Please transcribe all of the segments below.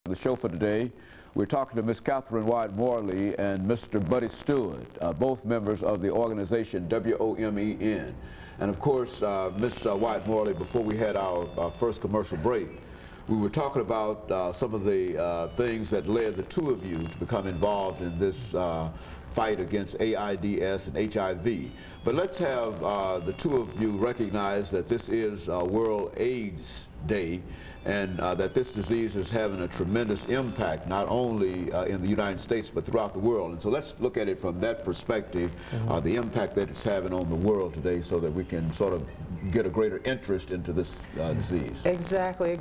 The show for today, we're talking to Miss CWyatt-Morley and Mr. Buddy Stewart, both members of the organization WOMEN. And of course, Miss Wyatt-Morley, before we had our first commercial break, we were talking about some of the things that led the two of you to become involved in this fight against AIDS and HIV. But let's have the two of you recognize that this is World AIDS Day, and that this disease is having a tremendous impact not only in the United States but throughout the world. And so let's look at it from that perspective, the impact that it's having on the world today, so that we can sort of get a greater interest into this disease. Exactly.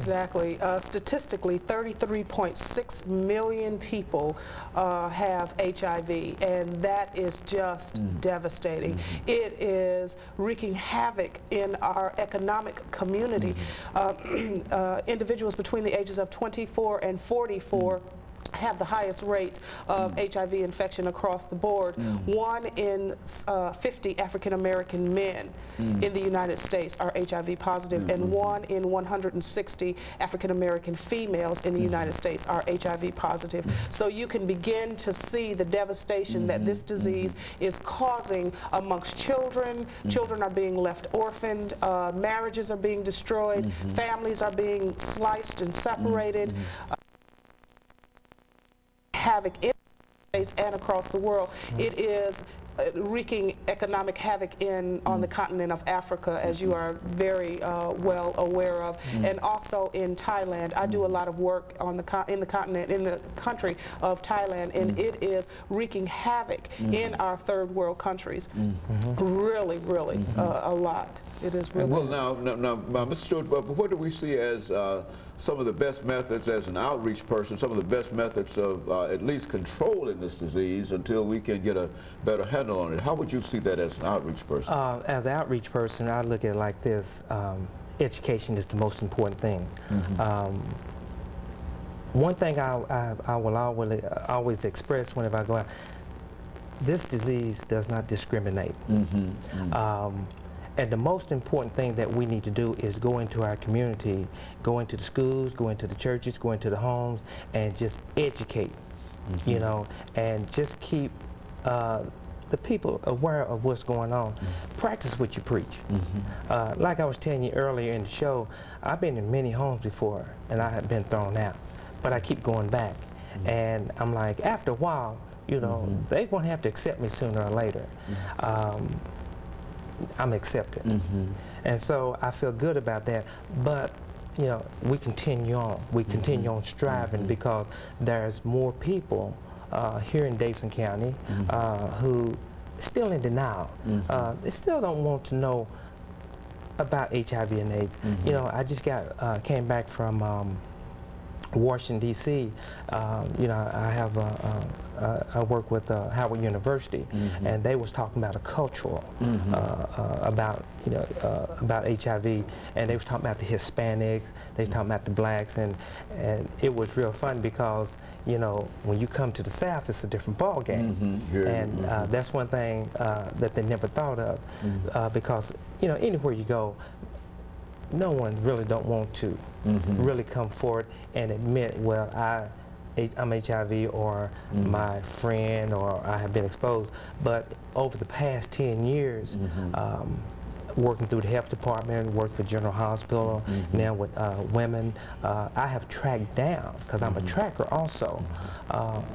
Statistically, 33.6 million people have HIV, and that is just devastating. It is wreaking havoc in our economic community. Individuals between the ages of 24 and 44 have the highest rates of HIV infection across the board. 1 in 50 African-American men in the United States are HIV positive, and 1 in 160 African-American females in the United States are HIV positive. So you can begin to see the devastation that this disease is causing amongst children. Children are being left orphaned, marriages are being destroyed, families are being sliced and separated. Havoc in the States and across the world. It is wreaking economic havoc on the continent of Africa, as you are very well aware of, and also in Thailand. I do a lot of work on in the country of Thailand, and it is wreaking havoc in our third world countries. Really, a lot. It is really. Well, now, Mr. Stewart, what do we see as some of the best methods as an outreach person, some of the best methods of at least controlling this disease until we can get a better handle on it? How would you see that as an outreach person? As an outreach person, I look at it like this. Education is the most important thing. One thing I will always express whenever I go out, this disease does not discriminate. And the most important thing that we need to do is go into our community, go into the schools, go into the churches, go into the homes, and just educate, you know, and just keep the people aware of what's going on. Practice what you preach. Like I was telling you earlier in the show, I've been in many homes before, and I have been thrown out, but I keep going back. And I'm like, after a while, you know, they're going to have to accept me sooner or later. I'm accepted. And so I feel good about that. But, you know, we continue on. We continue on striving because there's more people here in Davidson County who still in denial. They still don't want to know about HIV and AIDS. You know, I just came back from Washington, D.C. You know, I work with Howard University, and they was talking about a cultural about HIV, and they was talking about the Hispanics, they was talking about the blacks, and it was real fun because, you know, when you come to the South, it's a different ball game, and that's one thing that they never thought of, because, you know, anywhere you go, no one really don't want to really come forward and admit, well, I'm HIV, or my friend, or I have been exposed. But over the past 10 years, working through the health department, worked for General Hospital, now with women, I have tracked down, because I'm a tracker also,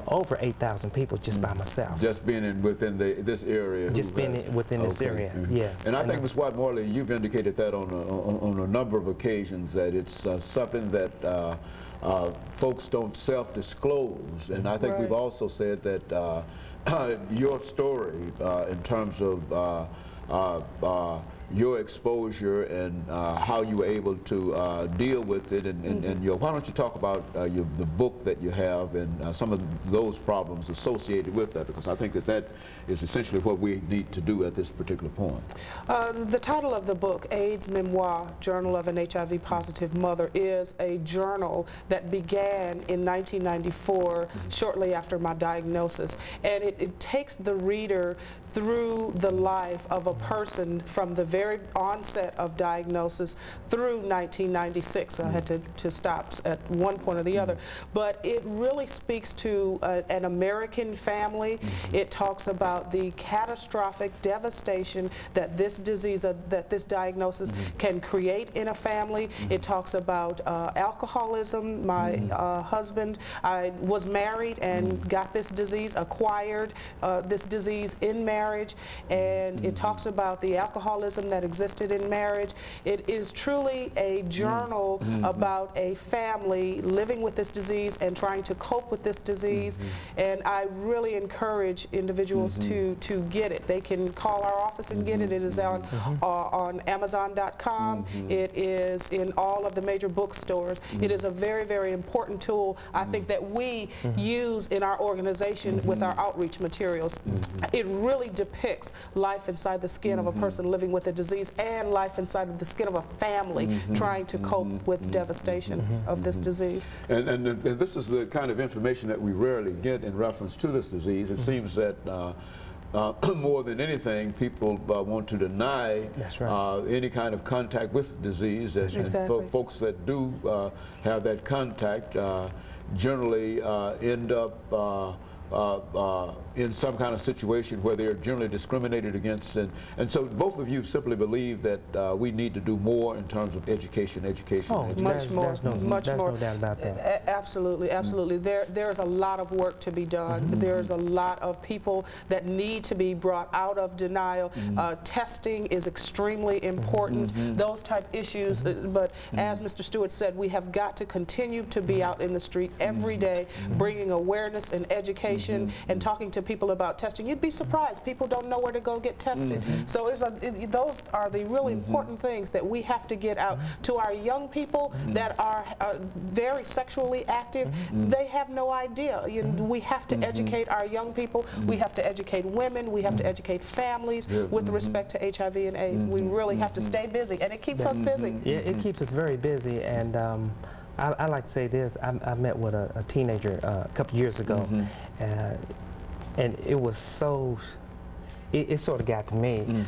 over 8,000 people just by myself. Just being within this area? Just being within this area, yes. And I think, Ms. Wyatt-Morley, you've indicated that on a number of occasions, that it's something that folks don't self-disclose. And I think we've also said that your story in terms of your exposure and how you were able to deal with it, and why don't you talk about the book that you have and some of those problems associated with that, because I think that is essentially what we need to do at this particular point. The title of the book, AIDS Memoir, Journal of an HIV Positive Mother, is a journal that began in 1994, shortly after my diagnosis, and it takes the reader through the life of a person from the very onset of diagnosis through 1996. I had to stop at one point or the other. But it really speaks to an American family. It talks about the catastrophic devastation that this disease, that this diagnosis can create in a family. It talks about alcoholism. My husband, I was married and got this disease, acquired this disease in marriage, and it talks about the alcoholism that existed in marriage. It is truly a journal about a family living with this disease and trying to cope with this disease, and I really encourage individuals to get it. They can call our office and get it. It is on Amazon.com. It is in all of the major bookstores. It is a very, very important tool, I think, that we use in our organization with our outreach materials. It really depicts life inside the skin of a person living with a disease and life inside of the skin of a family trying to cope with devastation of this disease. And this is the kind of information that we rarely get in reference to this disease. It seems that more than anything, people want to deny any kind of contact with the disease, and folks that do have that contact generally end up in some kind of situation where they're generally discriminated against, and so both of you simply believe that we need to do more in terms of education. Much more. There's no doubt about that. Absolutely, absolutely. There's a lot of work to be done. There's a lot of people that need to be brought out of denial. Testing is extremely important. Those type issues, but as Mr. Stewart said, we have got to continue to be out in the street every day, bringing awareness and education and talking to people about testing. You'd be surprised. People don't know where to go get tested. So those are the really important things that we have to get out to our young people that are very sexually active. They have no idea. We have to educate our young people. We have to educate women. We have to educate families with respect to HIV and AIDS. We really have to stay busy, and it keeps us busy. Yeah, it keeps us very busy, and I like to say this. I met with a teenager a couple years ago, and it was so, it sort of got to me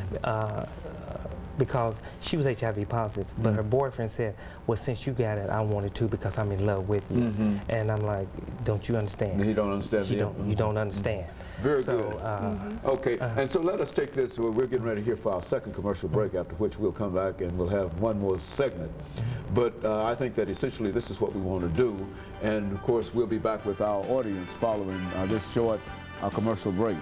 because she was HIV positive, but her boyfriend said, well, since you got it, I wanted to because I'm in love with you. And I'm like, don't you understand? You don't understand. You don't understand. Very good. Okay, and so let us take this. We're getting ready here for our second commercial break, after which we'll come back and we'll have one more segment. But I think that essentially this is what we want to do. And of course, we'll be back with our audience following this short commercial break.